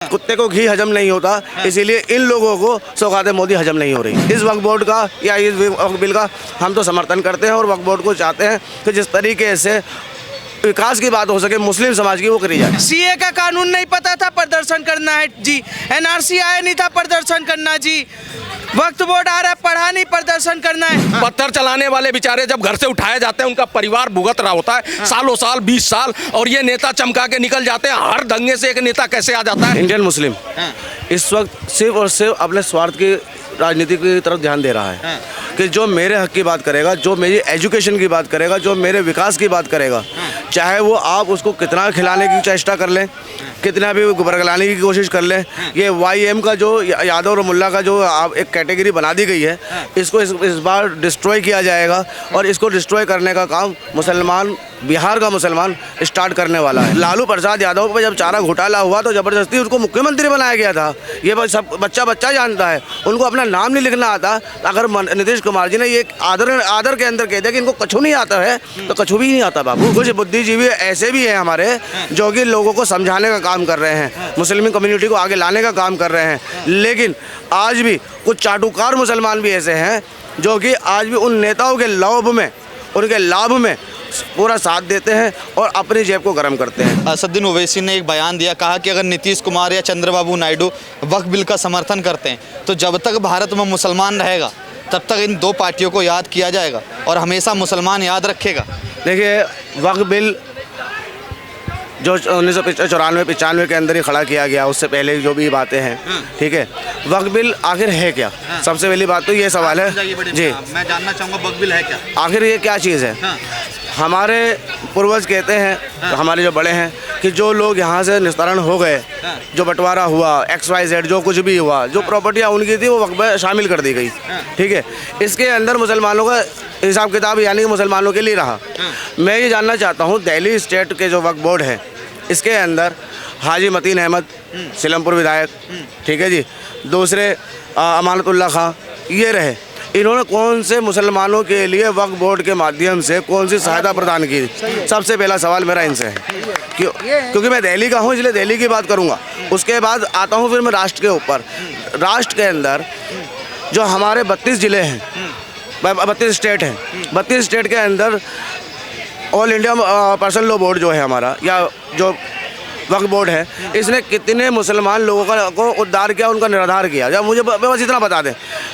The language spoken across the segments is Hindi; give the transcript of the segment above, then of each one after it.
कुत्ते को घी हजम नहीं होता, इसीलिए इन लोगों को सौगात मोदी हजम नहीं हो रही। इस वक्फ बोर्ड का या इस वक्फ बिल का हम तो समर्थन करते हैं और वक्फ बोर्ड को चाहते हैं कि जिस तरीके से विकास की बात हो सके मुस्लिम समाज की, वो करी जाए। सीए का कानून नहीं पता था, प्रदर्शन करना है जी। एनआरसी आया नहीं था, प्रदर्शन करना जी। वक्फ बोर्ड आ रहा है, पढ़ा नहीं, प्रदर्शन करना है। पत्थर चलाने वाले बेचारे जब घर से उठाए जाते हैं, उनका परिवार भुगत रहा होता है सालों साल, 20 साल, और ये नेता चमका के निकल जाते हैं। हर दंगे से एक नेता कैसे आ जाता है? इंडियन मुस्लिम इस वक्त सिर्फ और सिर्फ अपने स्वार्थ की राजनीति की तरफ ध्यान दे रहा है कि जो मेरे हक की बात करेगा, जो मेरी एजुकेशन की बात करेगा, जो मेरे विकास की बात करेगा, चाहे वो आप उसको कितना खिलाने की चेष्टा कर लें, कितना भी बरगलाने की कोशिश कर लें, ये YM का जो यादव और मुल्ला का जो आप एक कैटेगरी बना दी गई है, इसको इस बार डिस्ट्रॉय किया जाएगा और इसको डिस्ट्रॉय करने का काम मुसलमान, बिहार का मुसलमान स्टार्ट करने वाला है। लालू प्रसाद यादव पर जब चारा घोटाला हुआ तो ज़बरदस्ती उसको मुख्यमंत्री बनाया गया था। ये सब बच्चा जानता है, उनको अपना नाम नहीं लिखना आता। अगर नीतीश कुमार जी ने ये आदर के अंदर कह दिया कि इनको कछु नहीं आता है, तो कछु भी नहीं आता बाबू। कुछ बुद्धिजीवी ऐसे भी हैं हमारे जो कि लोगों को समझाने का काम कर रहे हैं, मुस्लिम कम्युनिटी को आगे लाने का काम कर रहे हैं, लेकिन आज भी कुछ चाटुकार मुसलमान भी ऐसे हैं जो कि आज भी उन नेताओं के लोभ में, उनके लाभ में पूरा साथ देते हैं और अपनी जेब को गर्म करते हैं। असदुद्दीन ओवैसी ने एक बयान दिया, कहा कि अगर नीतीश कुमार या चंद्रबाबू नायडू वक्फ बिल का समर्थन करते हैं तो जब तक भारत में मुसलमान रहेगा तब तक इन दो पार्टियों को याद किया जाएगा और हमेशा मुसलमान याद रखेगा। देखिए, वक्फ बिल जो 1994-95 के अंदर ही खड़ा किया गया, उससे पहले जो भी बातें हैं, ठीक है, वक्फ बिल आखिर है क्या? सबसे पहली बात तो ये सवाल है जी, मैं जानना चाहूँगा वक्फ बिल है क्या? आखिर ये क्या चीज़ है? हमारे पूर्वज कहते हैं, हमारे जो बड़े हैं, कि जो लोग यहाँ से निस्तारण हो गए, जो बंटवारा हुआ, XYZ जो कुछ भी हुआ, जो प्रॉपर्टियाँ उनकी थी वो वक्फ में शामिल कर दी गई, ठीक है। इसके अंदर मुसलमानों का हिसाब किताब यानी कि मुसलमानों के लिए रहा। मैं ये जानना चाहता हूँ, दिल्ली स्टेट के जो वक्फ बोर्ड है, इसके अंदर हाजी मतीन अहमद सीलमपुर विधायक, ठीक है जी, दूसरे अमानतुल्लाह खां, ये रहे, इन्होंने कौन से मुसलमानों के लिए वक्फ बोर्ड के माध्यम से कौन सी सहायता प्रदान की? सबसे पहला सवाल मेरा इनसे है। क्योंकि मैं दिल्ली का हूँ, इसलिए दिल्ली की बात करूँगा। उसके बाद आता हूँ फिर मैं राष्ट्र के ऊपर। राष्ट्र के अंदर जो हमारे 32 ज़िले हैं, 32 स्टेट हैं, 32 स्टेट के अंदर all India personal law board जो है हमारा, या जो वक्फ बोर्ड है, इसने कितने मुसलमान लोगों को उद्धार किया, उनका निराधार किया? जब मुझे बस इतना बता दें,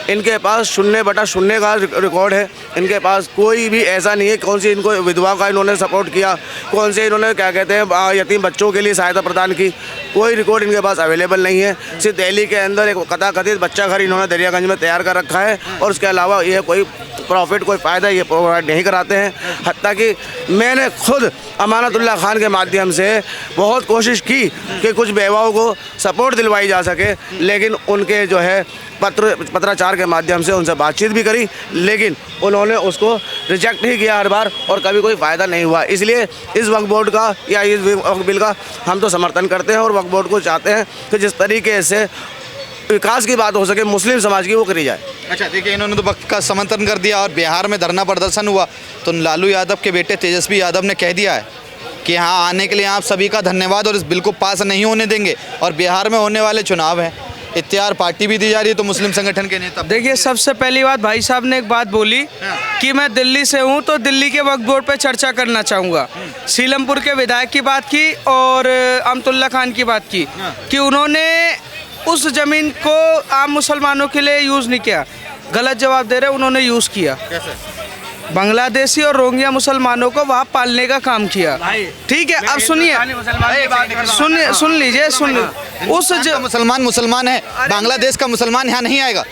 इनके पास 0/0 का रिकॉर्ड है। इनके पास कोई भी ऐसा नहीं है कौन सी इनको विधवा का इन्होंने सपोर्ट किया, कौन से इन्होंने क्या कहते हैं यतीम बच्चों के लिए सहायता प्रदान की, कोई रिकॉर्ड इनके पास अवेलेबल नहीं है। सिर्फ दिल्ली के अंदर एक कथाकथित बच्चा घर इन्होंने दरियागंज में तैयार कर रखा है और उसके अलावा ये कोई प्रॉफिट, कोई फ़ायदा ये प्रोवाइड नहीं कराते हैं। हत्ता कि मैंने खुद अमानतुल्लाह खान के माध्यम से बहुत कोशिश की कि कुछ बेवाओं को सपोर्ट दिलवाई जा सके, लेकिन उनके जो है पत्राचार के माध्यम से उनसे बातचीत भी करी, लेकिन उन्होंने उसको रिजेक्ट ही किया हर बार और कभी कोई फ़ायदा नहीं हुआ। इसलिए इस वक्फ बोर्ड का या इस वक्फ बिल का हम तो समर्थन करते हैं और वक्फ बोर्ड को चाहते हैं कि जिस तरीके से विकास की बात हो सके मुस्लिम समाज की, वो करी जाए। अच्छा, देखिए, इन्होंने तो वक्फ का समर्थन कर दिया और बिहार में धरना प्रदर्शन हुआ तो लालू यादव के बेटे तेजस्वी यादव ने कह दिया है कि यहाँ आने के लिए आप सभी का धन्यवाद और इस बिल को पास नहीं होने देंगे, और बिहार में होने वाले चुनाव हैं, इत्यार पार्टी भी दी जा रही है, तो मुस्लिम संगठन के नेता। देखिए, सबसे पहली बात, भाई साहब ने एक बात बोली कि मैं दिल्ली से हूँ तो दिल्ली के वक्फ बोर्ड पे चर्चा करना चाहूँगा। सीलमपुर के विधायक की बात की और अमतुल्ला खान की बात की कि उन्होंने उस ज़मीन को आम मुसलमानों के लिए यूज़ नहीं किया। गलत जवाब दे रहे, उन्होंने यूज़ किया। बांग्लादेशी और रोहिंग्या मुसलमानों को वहाँ पालने का काम किया, ठीक है। अब सुनिए, सुन लीजिए, उस मुसलमान है, बांग्लादेश का मुसलमान यहाँ नहीं आएगा,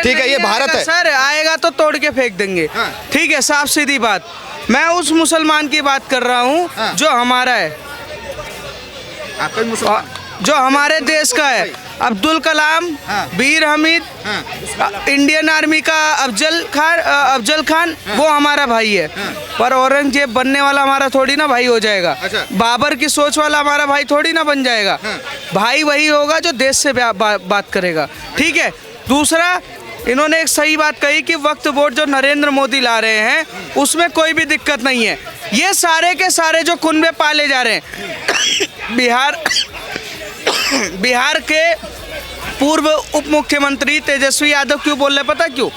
ठीक है, ये भारत है सर। आएगा तो तोड़ के फेंक देंगे, ठीक है, साफ सीधी बात। मैं उस मुसलमान की बात कर रहा हूँ जो हमारा है, जो हमारे देश का है। अब्दुल कलाम, बीर हामिद, इंडियन आर्मी का अफजल खान, वो हमारा भाई है। पर औरंगजेब बनने वाला हमारा थोड़ी ना भाई हो जाएगा। बाबर की सोच वाला हमारा भाई थोड़ी ना बन जाएगा। भाई वही होगा जो देश से बात करेगा, ठीक है। दूसरा, इन्होंने एक सही बात कही कि वक्फ बोर्ड जो नरेंद्र मोदी ला रहे हैं उसमें कोई भी दिक्कत नहीं है। ये सारे के सारे जो कुनबे पाले जा रहे हैं बिहार बिहार के पूर्व उप मुख्यमंत्री तेजस्वी यादव क्यों बोल रहे, पता क्यों?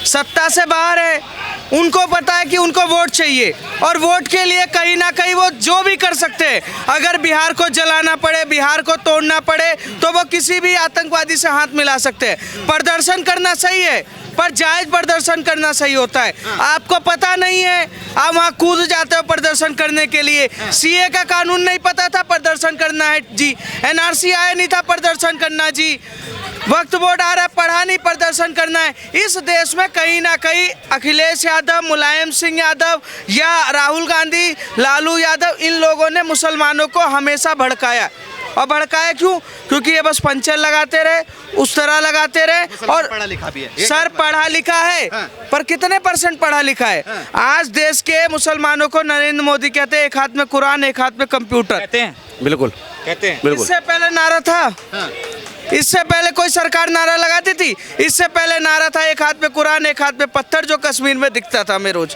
सत्ता से बाहर है, उनको पता है कि उनको वोट चाहिए और वोट के लिए कहीं ना कहीं वो जो भी कर सकते हैं। अगर बिहार को जलाना पड़े, बिहार को तोड़ना पड़े, तो वो किसी भी आतंकवादी से हाथ मिला सकते हैं। प्रदर्शन करना सही है, पर जायज प्रदर्शन करना सही होता है। आपको पता नहीं है, आप वहाँ कूद जाते हो प्रदर्शन करने के लिए। सीए का कानून नहीं पता था, प्रदर्शन करना है जी। एनआरसी आया नहीं था, प्रदर्शन करना जी। वक्त वोट आ रहा है, पढ़ा नहीं, प्रदर्शन करना है। इस देश में कहीं ना कहीं अखिलेश यादव, मुलायम सिंह यादव या राहुल गांधी, लालू यादव, इन लोगों ने मुसलमानों को हमेशा भड़काया। और भड़काया क्यों? क्योंकि ये बस पंचर लगाते रहे, उस तरह लगाते रहे। और पढ़ा लिखा भी है सर, पढ़ा लिखा है, पर कितने % पढ़ा लिखा है? आज देश के मुसलमानों को नरेंद्र मोदी कहते हैं एक हाथ में कुरान, एक हाथ में कंप्यूटर कहते हैं, बिल्कुल कहते हैं। बिल्कुल। इससे पहले नारा था, इससे पहले कोई सरकार नारा लगाती थी? इससे पहले नारा था एक हाथ में कुरान, एक हाथ में पत्थर, जो कश्मीर में दिखता था हमें रोज।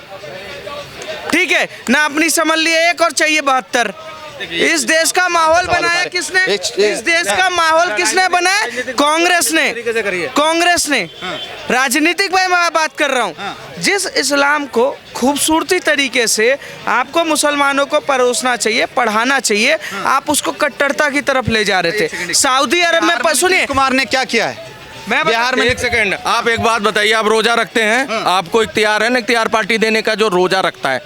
ठीक है ना, अपनी समझ लिए एक और चाहिए 72। इस देश का माहौल बनाया किसने? इस देश का माहौल किसने बनाया? कांग्रेस ने। कांग्रेस ने। राजनीतिक में मैं बात कर रहा हूँ। जिस इस्लाम को खूबसूरती तरीके से आपको मुसलमानों को परोसना चाहिए, पढ़ाना चाहिए, आप उसको कट्टरता की तरफ ले जा रहे थे। सऊदी अरब में सुनिए, कुमार ने क्या किया है मैं बिहार में? एक सेकंड, आप एक बात बताइए, आप रोजा रखते हैं, आपको इख्तियार है ना इख्तियार पार्टी देने का जो रोजा रखता है,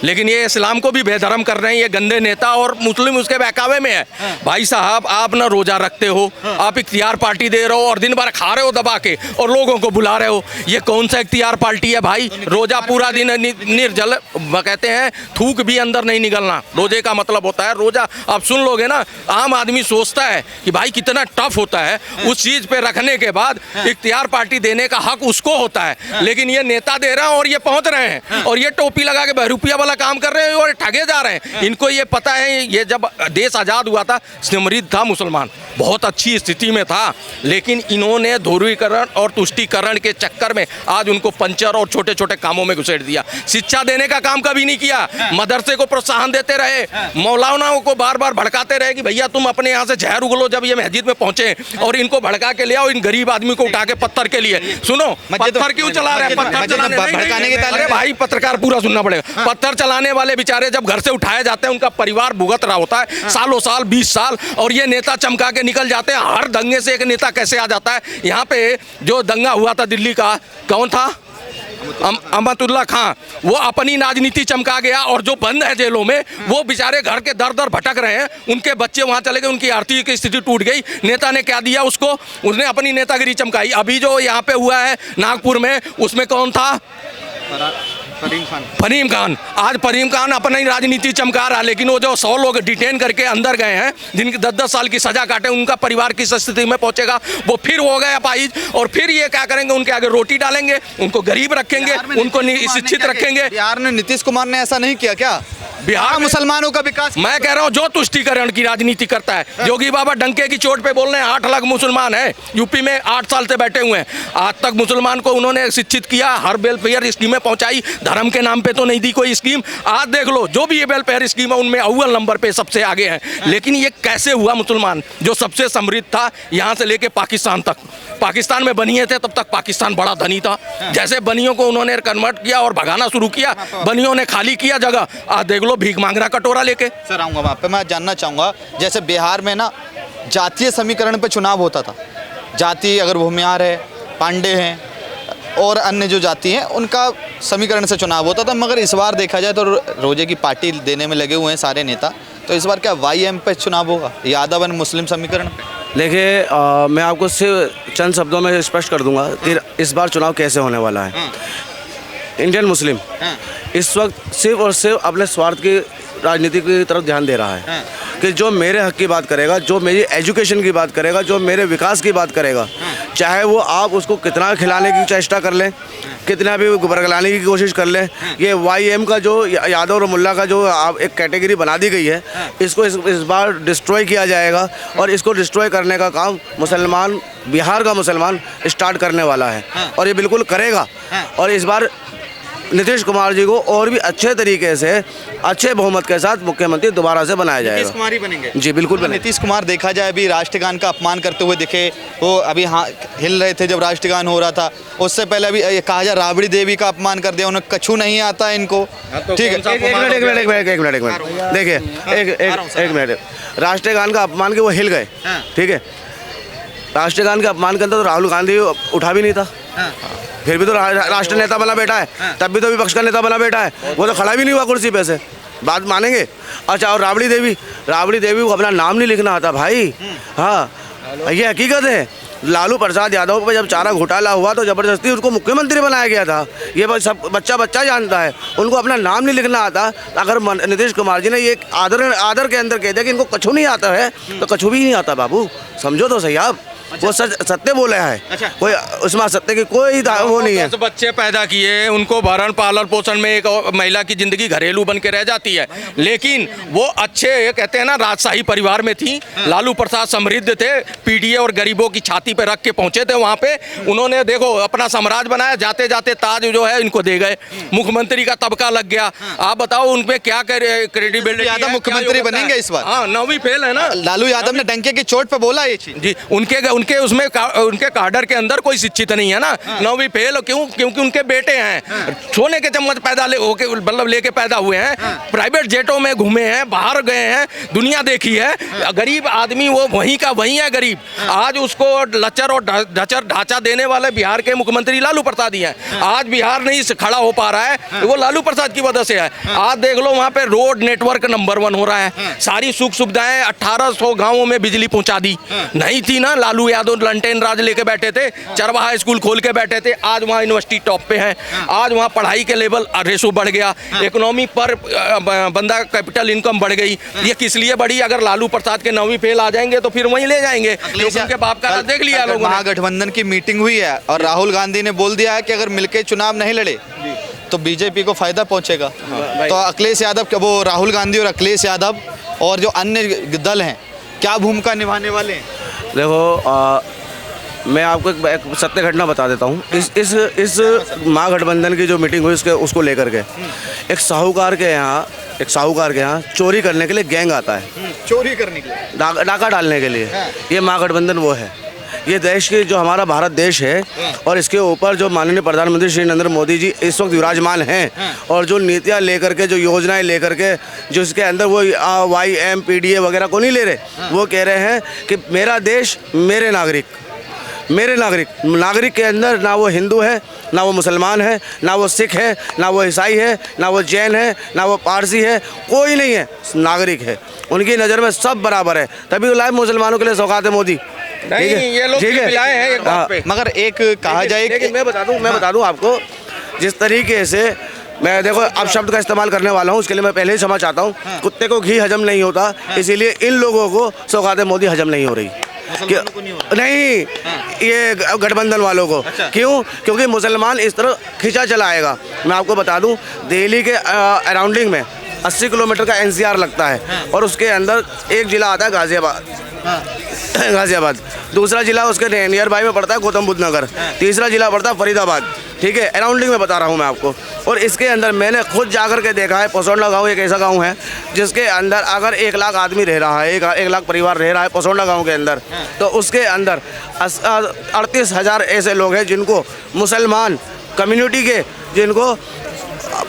लेकिन ये इस्लाम को भी बेधर्म कर रहे हैं ये गंदे नेता, और मुस्लिम उसके बहकावे में है। भाई साहब, आप ना रोजा रखते हो, आप इख्तियार पार्टी दे रहे हो और दिन भर खा रहे हो दबा के और लोगों को बुला रहे हो। ये कौन सा इख्तियार पार्टी है भाई? रोजा पूरा दिन निर्जल, कहते हैं थूक भी अंदर नहीं निकलना, रोजे का मतलब होता है रोजा। आप सुन लोगे ना, आम आदमी सोचता है कि भाई कितना टफ होता है, उस चीज पे रखने के बाद इख्तियार पार्टी देने का हक उसको होता है, लेकिन ये नेता दे रहे हैं और ये पहुंच रहे हैं और ये टोपी लगा के बहरूपिया वाला काम कर रहे हैं और ठगे जा रहे हैं। इनको ये पता है, ये जब देश आजाद हुआ था, समृद्ध था मुसलमान, बहुत अच्छी स्थिति में था, लेकिन इन्होंने ध्रुवीकरण और तुष्टीकरण के चक्कर में आज उनको पंचर और छोटे छोटे कामों में घुसेड़ दिया। शिक्षा देने का काम कभी नहीं किया, मदरसे को प्रोत्साहन देते रहे, मौलानाओं को बार बार भड़काते रहे कि भैया तुम अपने यहाँ से जहर उगलो। जब ये मस्जिद में पहुंचे और इनको भड़का के ले आओ, इन गरीब आदमी को उठा के पत्थर के लिए, सुनो पत्थर क्यों चला रहे हैं? पत्थर चलाने भड़काने के ताले भाई, पत्रकार पूरा सुनना पड़ेगा। पत्थर चलाने वाले बेचारे जब घर से उठाए जाते हैं, उनका परिवार भुगत रहा होता है सालों साल, 20 साल, और ये नेता चमका के निकल जाते हैं। हर दंगे से एक नेता कैसे आ जाता है? यहाँ पे जो दंगा हुआ था दिल्ली का, कौन था? अहमदुल्ला खां, वो अपनी राजनीति चमका गया, और जो बंद है जेलों में वो बेचारे घर के दर दर भटक रहे हैं, उनके बच्चे वहां चले गए, उनकी आर्थिक स्थिति टूट गई। नेता ने क्या दिया उसको? उसने अपनी नेतागिरी चमकाई। अभी जो यहाँ पे हुआ है नागपुर में, उसमें कौन था? फरीम खान। आज फरीम खान अपनी राजनीति चमका रहा, लेकिन वो जो 100 लोग डिटेन करके अंदर गए हैं, जिनकी 10-10 साल की सजा काटे, उनका परिवार किस स्थिति में पहुंचेगा? वो फिर हो गए अपाहिज, और फिर ये क्या करेंगे? उनके आगे रोटी डालेंगे, उनको गरीब रखेंगे, उनको शिक्षित रखेंगे। बिहार में नीतीश कुमार ने ऐसा नहीं किया क्या? बिहार मुसलमानों का विकास, मैं कह रहा हूँ, जो तुष्टीकरण की राजनीति करता है। योगी बाबा डंके की चोट पे बोल रहे हैं 8 लाख मुसलमान है यूपी में, 8 साल से बैठे हुए हैं। आज तक मुसलमान को उन्होंने शिक्षित किया, हर वेलफेयर स्कीमें पहुंचाई, धर्म के नाम पे तो नहीं दी कोई स्कीम। आज देख लो, जो भी ये वेलफेयर स्कीम है उनमें अव्वल नंबर पे सबसे आगे है। लेकिन ये कैसे हुआ? मुसलमान जो सबसे समृद्ध था, यहाँ से लेके पाकिस्तान तक, पाकिस्तान में बनिए थे तब तक पाकिस्तान बड़ा धनी था। जैसे बनियों को उन्होंने कन्वर्ट किया और भगाना शुरू किया, बनियों ने खाली किया जगह, आज देख लो भीख मांग रहा कटोरा लेके। सर आऊँगा वहाँ पे, मैं जानना चाहूँगा, जैसे बिहार में ना जातीय समीकरण पे चुनाव होता था, जाति अगर भूमियार है, पांडे हैं और अन्य जो जाति हैं, उनका समीकरण से चुनाव होता था, मगर इस बार देखा जाए तो रोजे की पार्टी देने में लगे हुए हैं सारे नेता। तो इस बार क्या YM पे चुनाव होगा, यादव एंड मुस्लिम समीकरण पे? देखिए, मैं आपको सिर्फ चंद शब्दों में स्पष्ट कर दूंगा कि इस बार चुनाव कैसे होने वाला है। इंडियन मुस्लिम इस वक्त सिर्फ और सिर्फ अपने स्वार्थ की राजनीति की तरफ ध्यान दे रहा है कि जो मेरे हक की बात करेगा, जो मेरी एजुकेशन की बात करेगा, जो मेरे विकास की बात करेगा, चाहे वो आप उसको कितना खिलाने की चेष्टा कर लें, कितना भी बरगलाने की कोशिश कर लें, ये YM का जो यादव और मुल्ला का जो आप एक कैटेगरी बना दी गई है, इसको इस बार डिस्ट्रॉय किया जाएगा। और इसको डिस्ट्रॉय करने का काम मुसलमान, बिहार का मुसलमान स्टार्ट करने वाला है और ये बिल्कुल करेगा। और इस बार नीतीश कुमार जी को और भी अच्छे तरीके से अच्छे बहुमत के साथ मुख्यमंत्री दोबारा से बनाया नीतीश जाएगा। कुमार ही बनेंगे। जी बिल्कुल बने। नीतीश कुमार देखा जाए अभी राष्ट्रगान का अपमान करते हुए दिखे, वो अभी हाँ हिल रहे थे जब राष्ट्रगान हो रहा था। उससे पहले अभी ये कहा जाए राबड़ी देवी का अपमान कर दिया, उन्हें कछु नहीं आता है इनको। ठीक है, एक मिनट देखिए, एक मिनट, राष्ट्रगान का अपमान के वो हिल गए, ठीक है। राष्ट्रगान का अपमान करता तो राहुल गांधी उठा भी नहीं था, फिर भी तो राष्ट्र नेता बना बैठा है, तब भी तो विपक्ष का नेता बना बैठा है, वो तो खड़ा भी नहीं हुआ कुर्सी पे से, बात मानेंगे। अच्छा, और राबड़ी देवी को अपना नाम नहीं लिखना आता भाई। हाँ, ये हकीकत है। लालू प्रसाद यादव पे जब चारा घोटाला हुआ तो ज़बरदस्ती उसको मुख्यमंत्री बनाया गया था, ये सब बच्चा जानता है, उनको अपना नाम नहीं लिखना आता। अगर नीतीश कुमार जी ने ये आदर के अंदर कह दिया कि इनको कछु नहीं आता है, तो कछु भी नहीं आता बाबू, समझो तो सही आप। वो सत्य बोले है। अच्छा। कोई उसमें सत्य की कोई वो नहीं है। 10 बच्चे पैदा किए, उनको भरण पालन पोषण में एक महिला की जिंदगी घरेलू बन के रह जाती है, लेकिन वो अच्छे कहते हैं ना राजशाही परिवार में थी। लालू प्रसाद समृद्ध थे, पीडीए और गरीबों की छाती पे रख के पहुंचे थे वहां पे। उन्होंने देखो अपना साम्राज्य बनाया, जाते जाते ताज जो है इनको दे गए, मुख्यमंत्री का तबका लग गया। आप बताओ उनपे क्या क्रेडिबिलिटी। यादव मुख्यमंत्री बनेंगे इस बार? हाँ, 9वीं फेल है ना। लालू यादव ने डंके की चोट पे बोला ये चीज। जी, उनके काडर के अंदर कोई शिक्षित नहीं है ना। 9वीं फेल क्यों? क्योंकि उनके बेटे हैं, सोने के चम्मच पैदा लेके पैदा हुए हैं, प्राइवेट जेटों में घूमे हैं, बाहर गए हैं, दुनिया देखी है। गरीब आदमी वो वहीं का वहीं है गरीब। आज उसको लचर और ढांचा देने वाले बिहार के मुख्यमंत्री लालू प्रसाद ही हैं। आज बिहार नहीं खड़ा हो पा रहा है, वो लालू प्रसाद की वजह से है। आज देख लो वहाँ पे रोड नेटवर्क नंबर 1 हो रहा है, सारी सुख सुविधाएं 1800 गाँवों में बिजली पहुंचा दी। नहीं थी ना, लालू यादव लंटेन राज लेके बैठे थे, चरवाहा स्कूल खोल के बैठे थे। आज वहाँ यूनिवर्सिटी टॉप पे है, आज वहाँ पढ़ाई के लेवल रेशो बढ़ गया, इकोनॉमी पर बंदा कैपिटल इनकम बढ़ गई। ये किस लिए बढ़ी? अगर लालू प्रसाद के 9वीं फेल आ जाएंगे तो फिर वहीं ले जाएंगे, क्योंकि उनके बाप का देख लिया लोगों ने। महागठबंधन की मीटिंग हुई है और राहुल गांधी ने बोल दिया है कि अगर मिलके चुनाव नहीं लड़े तो बीजेपी को फायदा पहुंचेगा। तो अखिलेश यादव, वो राहुल गांधी और अखिलेश यादव और जो अन्य दल हैं, क्या भूमिका निभाने वाले हैं? देखो, मैं आपको एक सत्य घटना बता देता हूँ। इस महागठबंधन की जो मीटिंग हुई उसको लेकर के एक साहूकार के यहाँ चोरी करने के लिए गैंग आता है, चोरी करने के लिए, डाका डालने के लिए। ये महागठबंधन वो है। ये देश की जो हमारा भारत देश है और इसके ऊपर जो माननीय प्रधानमंत्री श्री नरेंद्र मोदी जी इस वक्त विराजमान हैं, और जो नीतियाँ लेकर के, जो योजनाएं लेकर के, जो इसके अंदर वो YM PDA वगैरह को नहीं ले रहे, वो कह रहे हैं कि मेरा देश मेरे नागरिक के अंदर ना वो हिंदू है, ना वो मुसलमान है, ना वो सिख है, ना वो ईसाई है, ना वो जैन है, ना वो पारसी है, कोई नहीं है, नागरिक है। उनकी नज़र में सब बराबर है। तभी तो लाए मुसलमानों के लिए सौगात है मोदी। नहीं, ये लोग लाए हैं एक बात पे। मगर एक कहा जाए कि मैं बता दूं आपको, जिस तरीके से मैं देखो अब शब्द का इस्तेमाल करने वाला हूँ, उसके लिए मैं पहले ही क्षमा चाहता हूँ। कुत्ते को घी हजम नहीं होता, इसीलिए इन लोगों को सौगात मोदी हजम नहीं हो रही। नहीं, ये गठबंधन वालों को। क्यों? क्योंकि मुसलमान इस तरह खिंचा चला आएगा। मैं आपको बता दूं, दिल्ली के अराउंडिंग में 80 किलोमीटर का NCR लगता है, और उसके अंदर एक ज़िला आता है गाज़ियाबाद, दूसरा ज़िला उसके नियर बाई में पड़ता है गौतम बुद्ध नगर, तीसरा ज़िला पड़ता है फरीदाबाद। ठीक है, अराउंडिंग में बता रहा हूँ मैं आपको। और इसके अंदर मैंने खुद जाकर के देखा है, पसौंडा गांव एक ऐसा गांव है जिसके अंदर अगर 1 लाख आदमी रह रहा है, 1 लाख परिवार रह रहा है पसौंडा गांव के अंदर, तो उसके अंदर 38,000 ऐसे लोग हैं जिनको मुसलमान कम्युनिटी के, जिनको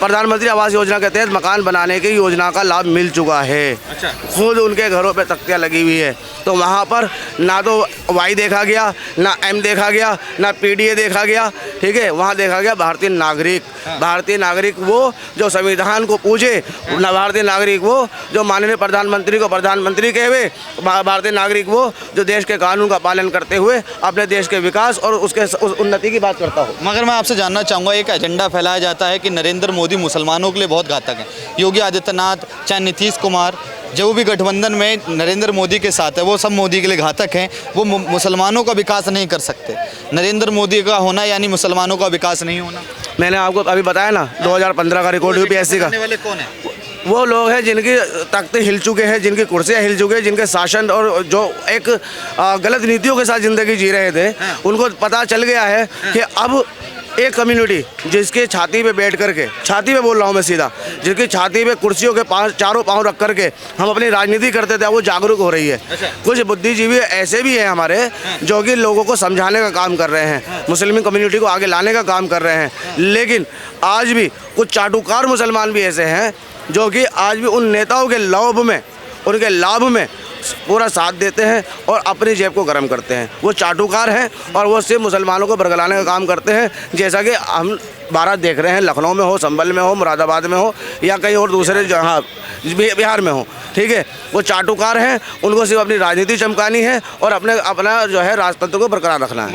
प्रधानमंत्री आवास योजना के तहत मकान बनाने की योजना का लाभ मिल चुका है। अच्छा। खुद उनके घरों पे तख्तियाँ लगी हुई है। तो वहाँ पर ना तो Y देखा गया, ना M देखा गया, ना PDA देखा गया। ठीक है, वहाँ देखा गया भारतीय नागरिक वो जो संविधान को पूजे, ना भारतीय नागरिक वो जो माननीय प्रधानमंत्री को प्रधानमंत्री कहे, भारतीय नागरिक वो जो देश के कानून का पालन करते हुए अपने देश के विकास और उसके उन्नति की बात करता हो। मगर मैं आपसे जानना चाहूँगा, एक एजेंडा फैलाया जाता है कि नरेंद्र मोदी मुसलमानों के लिए बहुत घातक है। योगी आदित्यनाथ, चाहे नीतीश कुमार, जो भी गठबंधन में नरेंद्र मोदी के साथ है, वो सब मोदी के लिए घातक हैं। वो मुसलमानों का विकास नहीं कर सकते। नरेंद्र मोदी का होना यानी मुसलमानों का विकास नहीं होना। मैंने आपको अभी बताया ना, 2015 का रिकॉर्ड UPSC का। वाले कौन है? वो लोग हैं जिनकी तख्ते हिल चुके हैं, जिनकी कुर्सियाँ हिल चुके हैं, जिनके शासन और जो एक गलत नीतियों के साथ ज़िंदगी जी रहे थे, उनको पता चल गया है कि अब एक कम्युनिटी जिसके छाती पे बैठ करके, छाती पे बोल रहा हूँ मैं सीधा, जिसकी छाती पे कुर्सियों के पास चारों पांव रख करके हम अपनी राजनीति करते थे, वो जागरूक हो रही है। कुछ बुद्धिजीवी ऐसे भी हैं हमारे जो कि लोगों को समझाने का काम कर रहे हैं, मुस्लिम कम्युनिटी को आगे लाने का काम कर रहे हैं। लेकिन आज भी कुछ चाटुकार मुसलमान भी ऐसे हैं जो कि आज भी उन नेताओं के लोभ में, उनके लाभ में पूरा साथ देते हैं और अपनी जेब को गर्म करते हैं। वो चाटुकार हैं और वो सिर्फ मुसलमानों को बरगलाने का काम करते हैं, जैसा कि हम भारत देख रहे हैं, लखनऊ में हो, संभल में हो, मुरादाबाद में हो या कहीं और दूसरे जहाँ बिहार में हो। ठीक है, वो चाटुकार हैं, उनको सिर्फ अपनी राजनीति चमकानी है और अपना जो है राजतंत्र को बरकरार रखना है।